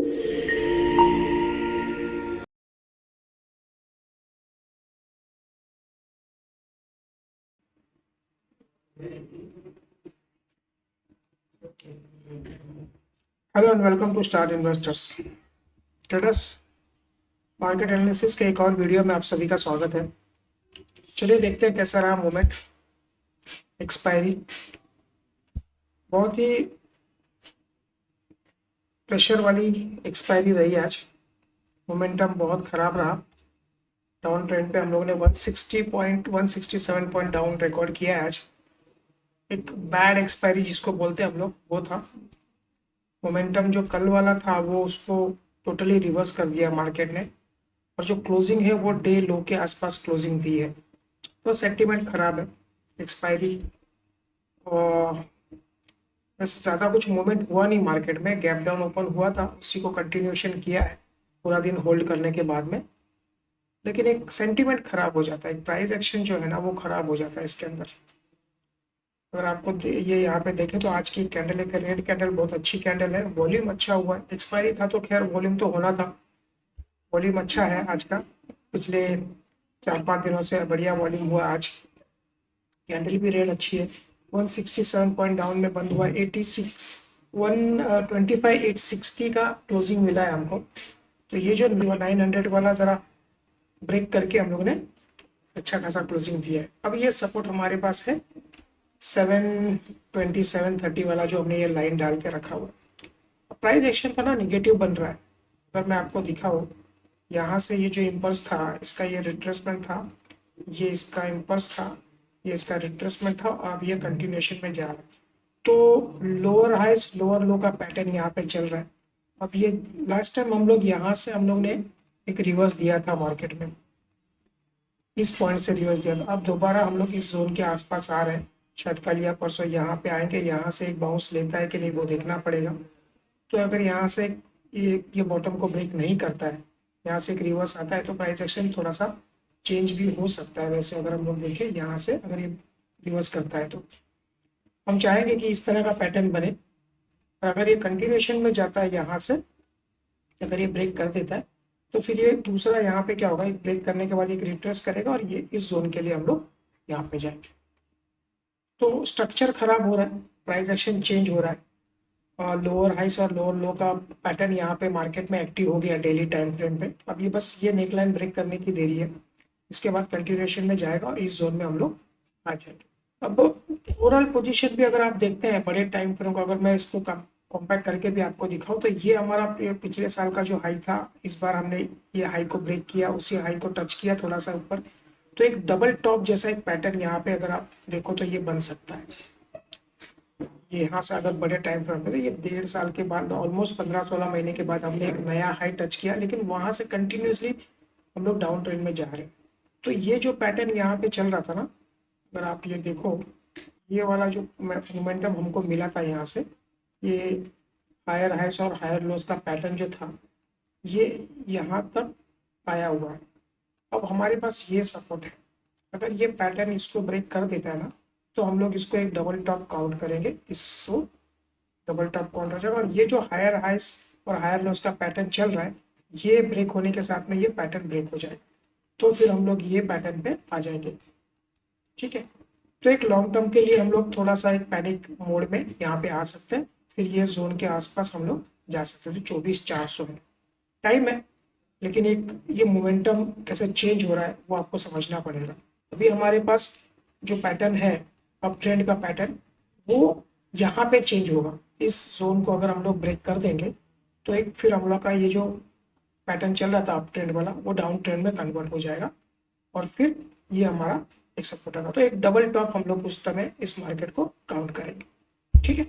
Hello and welcome to star investors traders market analysis के एक और वीडियो में आप सभी का स्वागत है। चलिए देखते हैं कैसा रहा मोमेंट। एक्सपायरी बहुत ही प्रेशर वाली एक्सपायरी रही आज। मोमेंटम बहुत ख़राब रहा। डाउन ट्रेंड पे हम लोगों ने 160 पॉइंट 167 पॉइंट डाउन रिकॉर्ड किया है आज। एक बैड एक्सपायरी जिसको बोलते हैं हम लोग, वो था। मोमेंटम जो कल वाला था वो उसको टोटली रिवर्स कर दिया मार्केट ने, और जो क्लोजिंग है वो डे लो के आसपास क्लोजिंग दी है, तो सेंटीमेंट खराब है। एक्सपायरी और वैसे ज़्यादा कुछ मूवमेंट हुआ नहीं मार्केट में। गैप डाउन ओपन हुआ था, उसी को कंटिन्यूशन किया है पूरा दिन होल्ड करने के बाद में। लेकिन एक सेंटीमेंट खराब हो जाता है, एक प्राइस एक्शन जो है ना वो खराब हो जाता है इसके अंदर। अगर आपको ये यहाँ पे देखें तो आज की कैंडल, एक रेड कैंडल बहुत अच्छी कैंडल है। वॉल्यूम अच्छा हुआ है। एक्सपायरी था तो खैर वॉल्यूम तो होना था। वॉल्यूम अच्छा है आज का, पिछले 4-5 दिनों से बढ़िया वॉल्यूम हुआ आज। कैंडल भी रेट अच्छी है। 167 पॉइंट डाउन में बंद हुआ। 86 125 860 का क्लोजिंग मिला है हमको। तो ये जो 900 वाला ज़रा ब्रेक करके हम लोग ने अच्छा खासा क्लोजिंग दिया है। अब ये सपोर्ट हमारे पास है 720 730 वाला, जो हमने ये लाइन डाल के रखा हुआ है। प्राइस एक्शन का ना निगेटिव बन रहा है। अगर मैं आपको दिखाऊँ, यहाँ से ये जो इम्पल्स था, इसका ये रिट्रेसमेंट था, ये इसका इम्पल्स था, ये इसका रिट्रेसमेंट था, अब ये कंटिन्यूशन में जा रहा है। तो लोअर हाइस लोअर लो का पैटर्न यहाँ पे चल रहा है। अब ये लास्ट टाइम हम लोग यहाँ से हम लोग ने एक रिवर्स दिया था मार्केट में, इस पॉइंट से रिवर्स दिया था। अब दोबारा हम लोग इस जोन के आसपास आ रहे हैं। शायद कल या परसों यहाँ पे आएंगे। यहाँ से एक बाउंस लेता है कि नहीं वो देखना पड़ेगा। तो अगर यहाँ से ये बॉटम को ब्रेक नहीं करता है, यहाँ से एक रिवर्स आता है, तो प्राइस एक्शन थोड़ा सा चेंज भी हो सकता है। वैसे अगर हम लोग देखें यहाँ से अगर ये रिवर्स करता है तो हम चाहेंगे कि इस तरह का पैटर्न बने। और अगर ये कंटिन्यूशन में जाता है यहाँ से, अगर ये ब्रेक कर देता है, तो फिर ये दूसरा यहाँ पे क्या होगा, एक ब्रेक करने के बाद एक रिट्रेस करेगा और ये इस जोन के लिए हम लोग यहाँ पे जाएंगे। तो स्ट्रक्चर खराब हो रहा है, प्राइस एक्शन चेंज हो रहा है, और लोअर हाइस और लोअर लो का पैटर्न यहाँ पे मार्केट में एक्टिव हो गया डेली टाइम फ्रेम पे। अब ये बस ये नेकलाइन ब्रेक करने की देरी है। इसके बाद कंटिन्यूएशन में जाएगा और इस जोन में हम लोग आ जाएंगे। अब ओवरऑल पोजीशन भी अगर आप देखते हैं बड़े टाइम फ्रेम को, अगर मैं इसको कंपेयर करके भी आपको दिखाऊं, तो ये हमारा पिछले साल का जो हाई था, इस बार हमने ये हाई को ब्रेक किया, उसी हाई को टच किया थोड़ा सा ऊपर। तो एक डबल टॉप जैसा एक पैटर्न यहाँ पे अगर आप देखो तो ये बन सकता है। ये यहाँ से अगर बड़े टाइम फ्रेम पे, ये 1.5 साल के बाद, ऑलमोस्ट 15-16 महीने के बाद हमने एक नया हाई टच किया, लेकिन वहां से कंटिन्यूसली हम लोग डाउन ट्रेंड में जा रहे हैं। तो ये जो पैटर्न यहाँ पे चल रहा था ना, अगर आप ये देखो, ये वाला जो मोमेंटम हमको मिला था यहाँ से, ये हायर हाइस और हायर लोस का पैटर्न जो था, ये यहाँ तक आया हुआ है। अब हमारे पास ये सपोर्ट है। अगर ये पैटर्न इसको ब्रेक कर देता है ना, तो हम लोग इसको एक डबल टॉप काउंट करेंगे। इसको डबल टॉप काउंट हो जाएगा। और ये जो हायर हाइस और हायर लोस का पैटर्न चल रहा है, ये ब्रेक होने के साथ में ये पैटर्न ब्रेक हो जाएगा। तो फिर हम लोग ये पैटर्न पे आ जाएंगे। ठीक है। तो एक लॉन्ग टर्म के लिए हम लोग थोड़ा सा एक पैनिक मोड में यहाँ पे आ सकते हैं। फिर ये जोन के आसपास हम लोग जा सकते हैं। तो 24,400 है, टाइम है। लेकिन एक ये मोमेंटम कैसे चेंज हो रहा है वो आपको समझना पड़ेगा। अभी हमारे पास जो पैटर्न है, अप ट्रेंड का पैटर्न, वो यहाँ पे चेंज होगा। इस जोन को अगर हम लोग ब्रेक कर देंगे, तो एक फिर हम लोग का ये जो पैटर्न चल रहा था अप ट्रेंड वाला, वो डाउन ट्रेंड में कन्वर्ट हो जाएगा, और फिर ये हमारा एक सपोर्ट आएगा। तो एक डबल टॉप हम लोग उस समय इस मार्केट को काउंट करेंगे। ठीक है।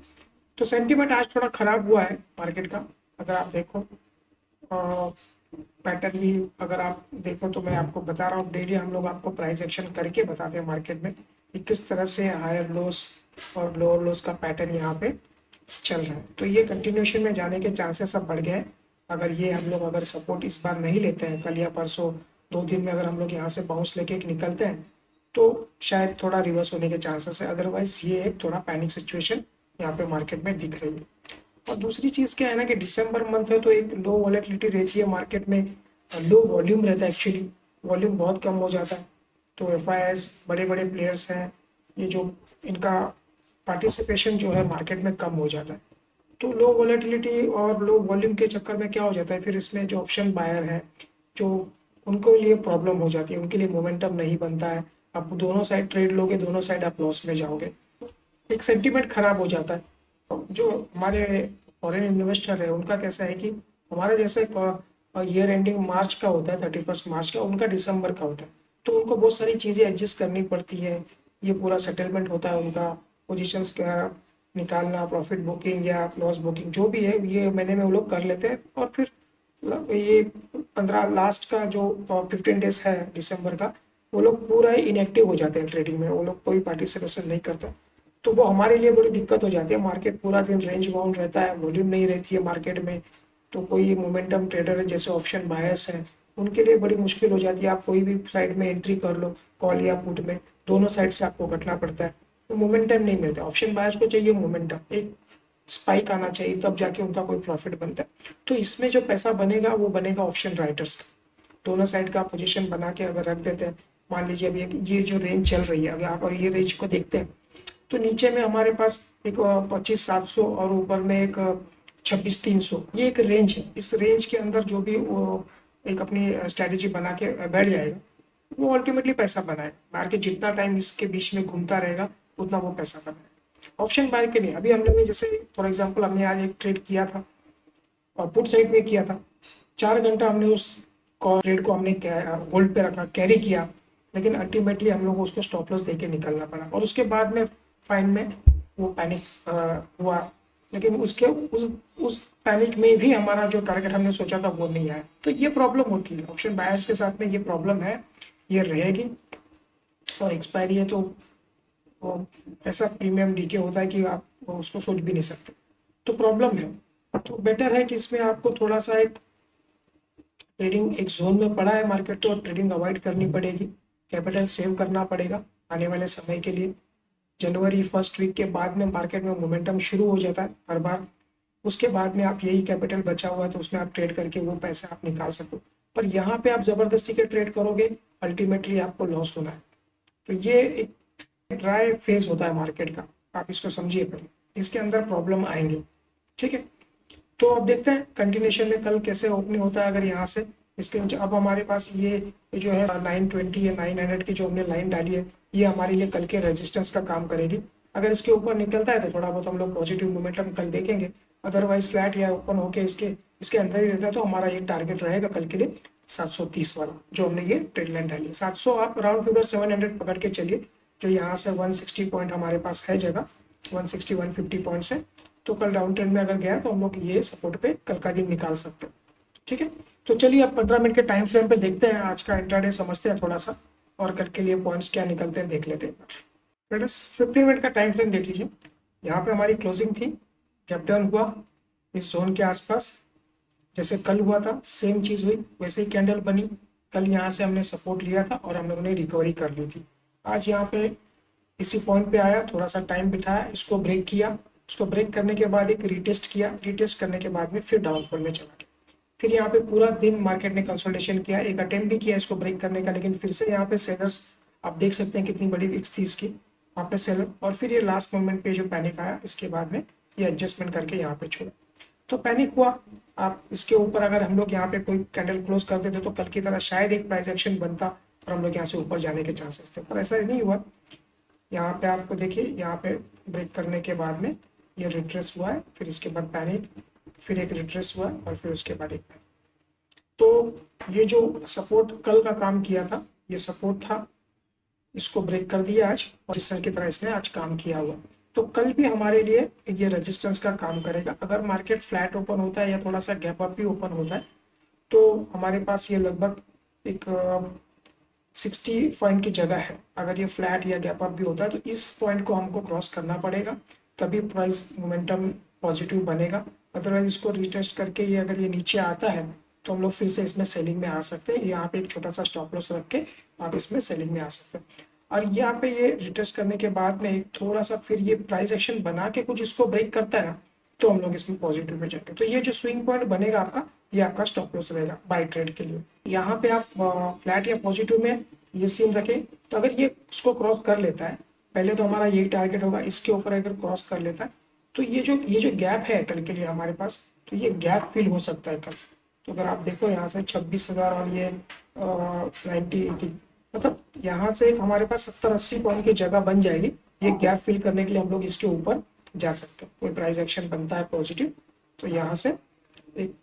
तो सेंटीमेंट आज थोड़ा खराब हुआ है मार्केट का। अगर आप देखो पैटर्न भी अगर आप देखो, तो मैं आपको बता रहा हूँ, डेली हम लोग आपको प्राइस एक्शन करके बताते हैं मार्केट में कि किस तरह से हायर लोस और लोअर लोस का पैटर्न यहाँ पे चल रहा है। तो ये कंटिन्यूशन में जाने के चांसेस अब बढ़ गए हैं। अगर ये हम लोग अगर सपोर्ट इस बार नहीं लेते हैं, कल या परसों 2 दिन में अगर हम लोग यहाँ से बाउंस लेके निकलते हैं, तो शायद थोड़ा रिवर्स होने के चांसेस है। अदरवाइज ये एक थोड़ा पैनिक सिचुएशन यहाँ पे मार्केट में दिख रही है। और दूसरी चीज़ क्या है ना कि दिसंबर मंथ है तो एक लो वॉलेटिलिटी रहती है मार्केट में, लो वॉल्यूम रहता है एक्चुअली, वॉल्यूम बहुत कम हो जाता है। तो एफ बड़े बड़े प्लेयर्स हैं, ये जो इनका पार्टिसिपेशन जो है मार्केट में कम हो जाता है। तो लो वॉलेटिलिटी और लो वॉल्यूम के चक्कर में क्या हो जाता है, फिर इसमें जो ऑप्शन बायर है जो उनको लिए प्रॉब्लम हो जाती है, उनके लिए मोमेंटम नहीं बनता है। आप दोनों साइड ट्रेड लोगे, दोनों साइड आप लॉस में जाओगे, एक सेंटीमेंट खराब हो जाता है। जो हमारे फॉरेन इन्वेस्टर है उनका कैसा है कि हमारे जैसे ईयर एंडिंग मार्च का होता है, 31 मार्च का, उनका दिसंबर का होता है, तो उनको बहुत सारी चीज़ें एडजस्ट करनी पड़ती है। ये पूरा सेटलमेंट होता है उनका, पोजीशंस का निकालना, प्रॉफिट बुकिंग या लॉस बुकिंग जो भी है ये महीने में वो लोग कर लेते हैं। और फिर ये 15 लास्ट का जो 15 डेज है दिसंबर का, वो लोग पूरा ही इनएक्टिव हो जाते हैं ट्रेडिंग में, वो लोग कोई पार्टिसिपेशन नहीं करते। तो वो हमारे लिए बड़ी दिक्कत हो जाती है, मार्केट पूरा दिन रेंज बाउंड रहता है, वॉल्यूम नहीं रहती है मार्केट में। तो कोई मोमेंटम ट्रेडर है जैसे ऑप्शन बायर्स हैं, उनके लिए बड़ी मुश्किल हो जाती है। आप कोई भी साइड में एंट्री कर लो, कॉल या पुट में, दोनों साइड से आपको कटना पड़ता है, तो मोमेंटम नहीं मिलता। ऑप्शन बायर्स को चाहिए मोमेंटम, एक स्पाइक आना चाहिए, तब जाके उनका कोई प्रॉफिट बनता है। तो इसमें जो पैसा बनेगा वो बनेगा ऑप्शन राइटर्स का। दोनों साइड का पोजीशन बना के अगर रख देते हैं, मान लीजिए अभी ये जो रेंज चल रही है, अगर आप ये रेंज को देखते हैं तो नीचे में हमारे पास एक 25,700 और ऊपर में एक 26,300, ये एक रेंज है। इस रेंज के अंदर जो भी वो एक अपनी स्ट्रैटेजी बना के बैठ जाएगा, वो अल्टीमेटली पैसा बनाए। मार्केट जितना टाइम इसके बीच में घूमता रहेगा उतना वो पैसा बनाए। ऑप्शन बाय के लिए अभी हम लोग ने जैसे फॉर एग्जांपल हमने आज एक ट्रेड किया था और पुट साइड में किया था, 4 घंटा हमने उस ट्रेड को हमने होल्ड पे रखा, कैरी किया, लेकिन अल्टीमेटली हम लोग को उसको स्टॉप लॉस देके निकलना पड़ा। और उसके बाद में फाइन में वो पैनिक हुआ, लेकिन उसके उस पैनिक में भी हमारा जो टारगेट हमने सोचा था वो नहीं आया। तो ये प्रॉब्लम होती है ऑप्शन बायर्स के साथ में, ये प्रॉब्लम है, ये रहेगी। और एक्सपायरी है तो वो ऐसा प्रीमियम डीके होता है कि आप उसको सोच भी नहीं सकते, तो प्रॉब्लम है। तो बेटर है कि इसमें आपको थोड़ा सा एक ट्रेडिंग एक जोन में पड़ा है मार्केट, तो ट्रेडिंग अवॉइड करनी पड़ेगी, कैपिटल सेव करना पड़ेगा आने वाले समय के लिए। जनवरी फर्स्ट वीक के बाद में मार्केट में मोमेंटम शुरू हो जाता है हर बार, उसके बाद में आप यही कैपिटल बचा हुआ है तो उसमें आप ट्रेड करके वो पैसे आप निकाल सकते हो। पर यहाँ पे आप ज़बरदस्ती के ट्रेड करोगे, अल्टीमेटली आपको लॉस होना है। तो ये एक ड्राई फेज होता है मार्केट का, आप इसको समझिए पहले, इसके अंदर प्रॉब्लम आएंगे। ठीक है, तो अब देखते हैं कंटिन्यूशन में कल कैसे ओपनिंग होता है। अगर यहाँ से इसके नीचे अब हमारे पास ये जो है 920 या 900 की जो हमने लाइन डाली है, ये हमारे लिए कल के रेजिस्टेंस का काम करेगी। अगर इसके ऊपर निकलता है तो थोड़ा बहुत हम लोग पॉजिटिव मोमेंटम कल देखेंगे, अदरवाइज फ्लैट या ओपन होके इसके अंदर ही रहता है तो हमारा ये टारगेट रहेगा कल के लिए 730 वाला, जो हमने ये ट्रेड लाइन डाली है। 700 आप राउंड फिगर 700 पकड़ के चलिए, जो यहाँ से 160 पॉइंट हमारे पास है जगह, 160 150 पॉइंट्स है। तो कल डाउन ट्रेंड में अगर गया तो हम लोग ये सपोर्ट पे कल का दिन निकाल सकते हैं। ठीक है, तो चलिए अब 15 मिनट के टाइम फ्रेम पे देखते हैं आज का इंट्राडे, समझते हैं थोड़ा सा, और कल के लिए पॉइंट्स क्या निकलते हैं देख लेते हैं। फ्रेंड्स 15 मिनट का टाइम फ्रेम देख लीजिए, यहाँ पे हमारी क्लोजिंग थी, गैप डाउन हुआ इस जोन के आसपास, जैसे कल हुआ था सेम चीज़ हुई, वैसे ही कैंडल बनी। कल यहाँ से हमने सपोर्ट लिया था और हम लोगों ने रिकवरी कर ली थी। आज यहाँ पे इसी पॉइंट पे आया, थोड़ा सा टाइम बिठाया, इसको ब्रेक किया, उसको ब्रेक करने के बाद एक रीटेस्ट किया, रीटेस्ट करने के बाद में फिर डाउनफॉल में चला गया। फिर यहाँ पे पूरा दिन मार्केट ने कंसोलिडेशन किया, एक अटेम्प्ट भी किया इसको ब्रेक करने का, लेकिन फिर से यहाँ पे सेलर्स, आप देख सकते हैं कितनी बड़ी विक्स थी इसकी, वहाँ पे सेलर, और फिर ये लास्ट मोमेंट पे जो पैनिक आया इसके बाद में ये एडजस्टमेंट करके यहाँ पे छोड़ा, तो पैनिक हुआ। आप इसके ऊपर अगर हम लोग यहाँ पे कोई कैंडल क्लोज कर देते तो कल की तरह शायद एक प्राइस एक्शन बनता और हम लोग यहाँ से ऊपर जाने के चांसेस थे, पर ऐसा नहीं हुआ। यहाँ पे आपको देखिए, यहाँ पे ब्रेक करने के बाद में ये रिट्रेस हुआ है, फिर इसके बाद पैनिक, फिर एक रिट्रेस हुआ और फिर उसके बाद एक पैनिक। तो ये जो सपोर्ट कल का काम किया था, ये सपोर्ट था, इसको ब्रेक कर दिया आज, और इस तरह की तरह इसने आज काम किया हुआ। तो कल भी हमारे लिए ये रेजिस्टेंस का काम करेगा। अगर मार्केट फ्लैट ओपन होता है या थोड़ा सा गैप अप भी ओपन होता है तो हमारे पास ये लगभग एक 60 पॉइंट की जगह है। अगर ये फ्लैट या गैप अप भी होता है तो इस पॉइंट को हमको क्रॉस करना पड़ेगा, तभी प्राइस मोमेंटम पॉजिटिव बनेगा। अदरवाइज इसको रिटेस्ट करके ये अगर ये नीचे आता है तो हम लोग फिर से इसमें सेलिंग में आ सकते हैं। यहाँ पे एक छोटा सा स्टॉप लॉस रख के आप इसमें सेलिंग में आ सकते हैं। और यहाँ पे ये रिटेस्ट करने के बाद में एक थोड़ा सा फिर ये प्राइस एक्शन बना के कुछ इसको ब्रेक करता है ना, तो हम लोग इसमें पॉजिटिव में जाएंगे। तो ये जो स्विंग पॉइंट बनेगा आपका, ये आपका स्टॉप लॉस रहेगा बाय ट्रेड के लिए। यहाँ पे आप फ्लैट या पॉजिटिव में ये सीन रखें, तो अगर ये उसको क्रॉस कर लेता है, पहले तो हमारा यही टारगेट होगा, इसके ऊपर अगर क्रॉस कर लेता है तो ये जो गैप है कल के लिए हमारे पास, तो ये गैप फिल हो सकता है कल। तो अगर आप देखो यहाँ से 26,000 और ये 90 मतलब यहाँ से हमारे पास 70-80 पॉइंट की जगह बन जाएगी। ये गैप फिल करने के लिए हम लोग इसके ऊपर जा सकते हैं। कोई प्राइस एक्शन बनता है पॉजिटिव तो यहाँ से एक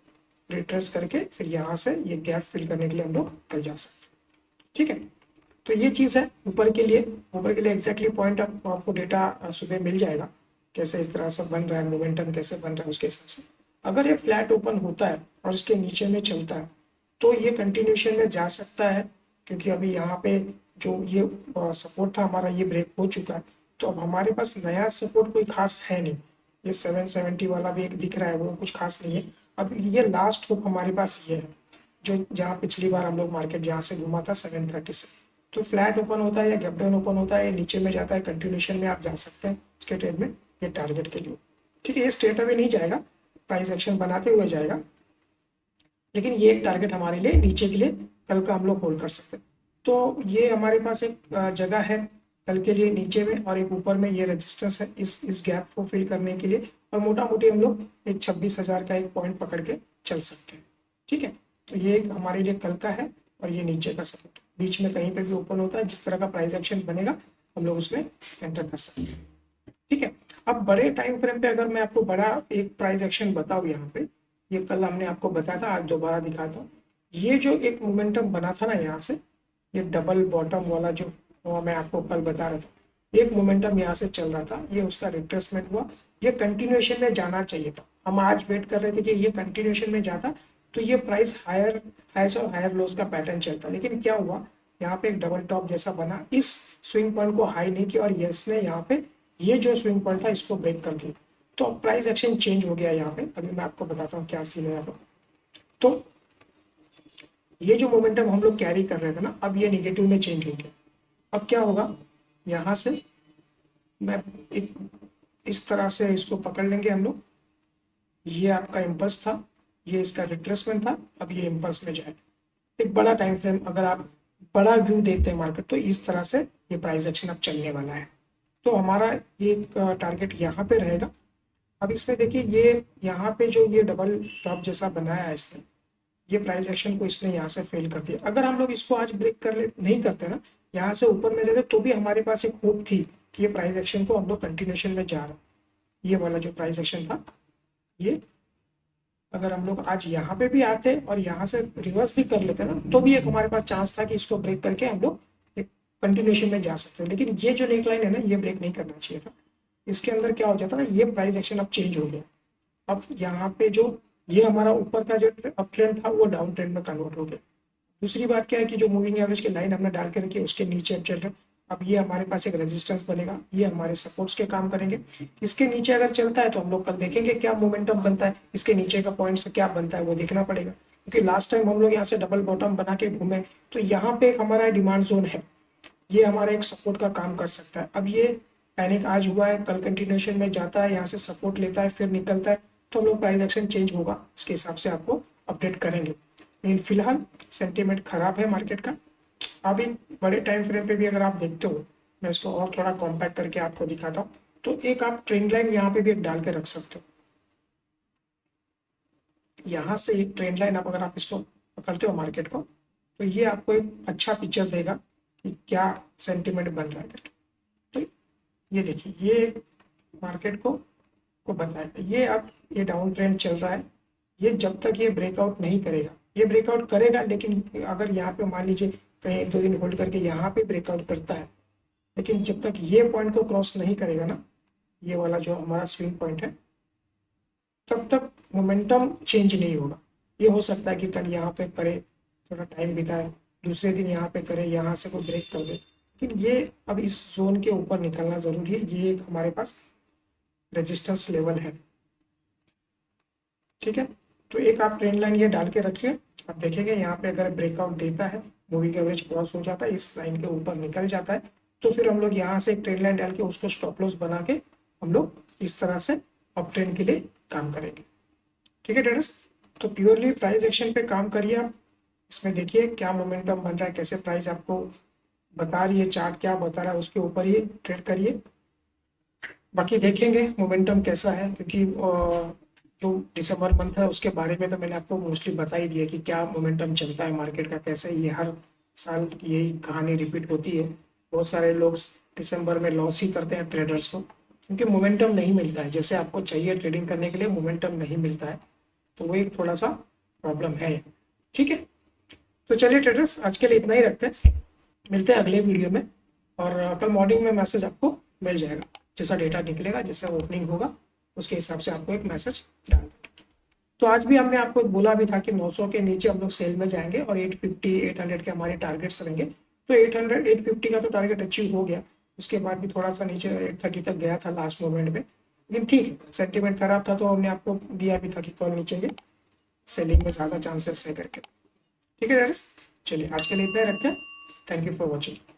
रिट्रेस करके फिर यहाँ से ये गैप फिल करने के लिए हम लोग कल जा सकते हैं। ठीक है, तो ये चीज़ है ऊपर के लिए। ऊपर के लिए एग्जैक्टली पॉइंट आपको डेटा सुबह मिल जाएगा, कैसे इस तरह से बन रहा है, मोमेंटम कैसे बन रहा है उसके हिसाब से। अगर ये फ्लैट ओपन होता है और इसके नीचे में चलता है तो ये कंटिन्यूशन में जा सकता है, क्योंकि अभी यहाँ पे जो ये सपोर्ट था हमारा ये ब्रेक हो चुका है। तो अब हमारे पास नया सपोर्ट कोई खास है नहीं। ये 770 वाला भी एक दिख रहा है, वो कुछ खास नहीं है। अब ये लास्ट होप हमारे पास ये है, जो जहाँ पिछली बार हम लोग मार्केट जहाँ से घुमा था 730 से। तो फ्लैट ओपन होता है या गैप डाउन ओपन होता है, ये नीचे में जाता है, कंटिन्यूशन में आप जा सकते हैं इसके ट्रेड में ये टारगेट के लिए। ठीक है, ये स्ट्रेट अवे नहीं जाएगा, प्राइस एक्शन बनाते हुए जाएगा, लेकिन ये एक टारगेट हमारे लिए नीचे के लिए कल का हम लोग होल्ड कर सकते हैं। तो ये हमारे पास एक जगह है कल के लिए नीचे में, और एक ऊपर में ये रेजिस्टेंस है इस गैप को फिल करने के लिए। और मोटा मोटी हम लोग एक 26,000 का एक पॉइंट पकड़ के चल सकते हैं। ठीक है, तो ये एक हमारे लिए कल का है, और ये नीचे का सपोर्ट बीच में कहीं पे भी ओपन होता है, जिस तरह का प्राइस एक्शन बनेगा हम लोग उसमें एंटर कर सकते हैं। ठीक है, अब बड़े टाइम फ्रेम पे अगर मैं आपको बड़ा एक प्राइस एक्शन बताऊँ, यहाँ पे ये कल हमने आपको बताया था, आज दोबारा दिखाता हूँ। ये जो एक मोमेंटम बना था ना यहाँ से, ये डबल बॉटम वाला जो मैं आपको कल बता रहा था, एक मोमेंटम यहाँ से चल रहा था, ये उसका रिट्रेसमेंट हुआ, ये कंटिन्यूएशन में जाना चाहिए था। हम आज वेट कर रहे थे कि ये कंटिन्यूएशन में जाता तो ये प्राइस हायर हाइस और हायर लोस का पैटर्न चलता, लेकिन क्या हुआ, यहाँ पे एक डबल टॉप जैसा बना, इस स्विंग पॉइंट को हाई नहीं किया, और इसने यहाँ पे ये जो स्विंग पॉइंट था इसको ब्रेक कर दिया। तो अब प्राइस एक्शन चेंज हो गया यहाँ पे। अभी मैं आपको बताता हूँ क्या सीन है यहाँ पर। तो ये जो मोमेंटम हम लोग कैरी कर रहे थे ना, अब ये निगेटिव में चेंज हो गया। अब क्या होगा, यहाँ से मैं एक इस तरह से इसको पकड़ लेंगे हम लोग। ये आपका इम्पल्स था, ये इसका रिट्रेसमेंट था, अब ये इम्पल्स में जाए। एक बड़ा टाइम फ्रेम अगर आप बड़ा व्यू देखते हैं मार्केट, तो इस तरह से ये प्राइस एक्शन अब चलने वाला है। तो हमारा ये टारगेट यहाँ पे रहेगा। अब इसमें देखिए ये यहाँ पे जो ये डबल टॉप जैसा बनाया है इसने, ये प्राइस एक्शन को इसने यहाँ से फेल कर दिया। अगर हम लोग इसको आज ब्रेक कर ले नहीं करते ना, यहाँ से ऊपर में जाते, तो भी हमारे पास एक होप थी कि ये प्राइस एक्शन को हम लोग कंटिन्यूशन में जा रहा। ये वाला जो प्राइस एक्शन था, ये अगर हम लोग आज यहाँ पे भी आते और यहाँ से रिवर्स भी कर लेते ना, तो भी एक हमारे पास चांस था कि इसको ब्रेक करके हम लोग एक कंटिन्यूशन में जा सकते हैं। लेकिन ये जो नेक लाइन है ना, ये ब्रेक नहीं करना चाहिए था। इसके अंदर क्या हो जाता ना, ये प्राइस एक्शन अब चेंज हो गया। अब यहाँ पे जो ये हमारा ऊपर का जो अप ट्रेंड था वो डाउन ट्रेंड में कन्वर्ट हो गया। दूसरी बात क्या है कि जो मूविंग एवरेज की लाइन हमने डाल के रखी है उसके नीचे अब चल रहे। अब ये हमारे पास एक रेजिस्टेंस बनेगा, ये हमारे सपोर्ट्स के काम करेंगे। इसके नीचे अगर चलता है तो हम लोग कल देखेंगे क्या मोमेंटम बनता है, इसके नीचे का पॉइंट्स क्या बनता है वो देखना पड़ेगा। क्योंकि लास्ट टाइम हम लोग यहाँ से डबल बॉटम बना के घूमे, तो यहाँ पे एक हमारा डिमांड जोन है, ये हमारा एक सपोर्ट का काम कर सकता है। अब ये पैनिक आज हुआ है, कल कंटिन्यूशन में जाता है, यहाँ से सपोर्ट लेता है फिर निकलता है, तो हम लोग प्राइस एक्शन चेंज होगा उसके हिसाब से आपको अपडेट करेंगे। लेकिन फिलहाल सेंटीमेंट खराब है मार्केट का। अभी बड़े टाइम फ्रेम पे भी अगर आप देखते हो, मैं इसको और थोड़ा कॉम्पैक्ट करके आपको दिखाता हूँ। तो एक आप ट्रेंड लाइन यहाँ पे भी एक डाल के रख सकते हो। यहाँ से एक ट्रेंड लाइन अगर आप इसको पकड़ते हो मार्केट को, तो ये आपको एक अच्छा पिक्चर देगा कि क्या सेंटीमेंट बन रहा है करके। तो ये देखिए, ये मार्केट को बताएगा। ये अब ये डाउन ट्रेंड चल रहा है, ये जब तक ये ब्रेकआउट नहीं करेगा, ये ब्रेकआउट करेगा, लेकिन अगर यहाँ पे मान लीजिए कहीं 1-2 दिन होल्ड करके यहाँ पे ब्रेकआउट करता है, लेकिन जब तक ये पॉइंट को क्रॉस नहीं करेगा ना, ये वाला जो हमारा स्विंग पॉइंट है, तब तक मोमेंटम चेंज नहीं होगा। ये हो सकता है कि कल यहाँ पे करे, थोड़ा टाइम बिताए, दूसरे दिन यहाँ पे करे, यहाँ से कोई ब्रेक कर दे, लेकिन ये अब इस जोन के ऊपर निकलना जरूरी है। ये एक हमारे पास रेजिस्टेंस लेवल है। ठीक है, तो एक आप ट्रेंड लाइन ये डाल के रखिए। आप देखेंगे यहाँ पे अगर ब्रेकआउट देता है, मूविंग एवरेज क्रॉस हो जाता है, इस लाइन के ऊपर निकल जाता है, तो फिर हम लोग यहाँ से एक ट्रेंड लाइन डाल के उसको स्टॉप लॉस बना के हम लोग इस तरह से अप ट्रेंड के लिए काम करेगी। ठीक है ट्रेडर्स, तो प्योरली प्राइस एक्शन पे काम करिए आप। इसमें देखिए क्या मोमेंटम बन रहा है, कैसे प्राइस आपको बता रही है, चार्ट क्या बता रहा है, उसके ऊपर ही ट्रेड करिए। बाकी देखेंगे मोमेंटम कैसा है, क्योंकि जो दिसंबर मंथ है उसके बारे में तो मैंने आपको मोस्टली बता ही दिया कि क्या मोमेंटम चलता है मार्केट का, कैसे ये हर साल यही कहानी रिपीट होती है। बहुत सारे लोग दिसंबर में लॉस ही करते हैं ट्रेडर्स को, क्योंकि मोमेंटम नहीं मिलता है जैसे आपको चाहिए ट्रेडिंग करने के लिए, मोमेंटम नहीं मिलता है, तो वो एक थोड़ा सा प्रॉब्लम है। ठीक है, तो चलिए ट्रेडर्स आज के लिए इतना ही रखते हैं, मिलते हैं अगले वीडियो में। और कल मॉर्निंग में मैसेज आपको मिल जाएगा, जैसा डेटा निकलेगा, जैसा ओपनिंग होगा उसके हिसाब से आपको एक मैसेज डाल देंगे। तो आज भी हमने आपको बोला भी था कि 900 के नीचे हम लोग सेल में जाएंगे और 850 800 के हमारे टारगेट्स रहेंगे। तो 800 850 का तो टारगेट अचीव हो गया, उसके बाद भी थोड़ा सा नीचे 830 तक गया था लास्ट मोमेंट में, लेकिन ठीक है, सेंटीमेंट खराब था तो हमने आपको दिया भी था कि कॉल नीचे सेलिंग में ज़्यादा चांसेस है करके। ठीक है गाइस, चलिए आज के लिए इतना ही रखते हैं। Thank you for watching.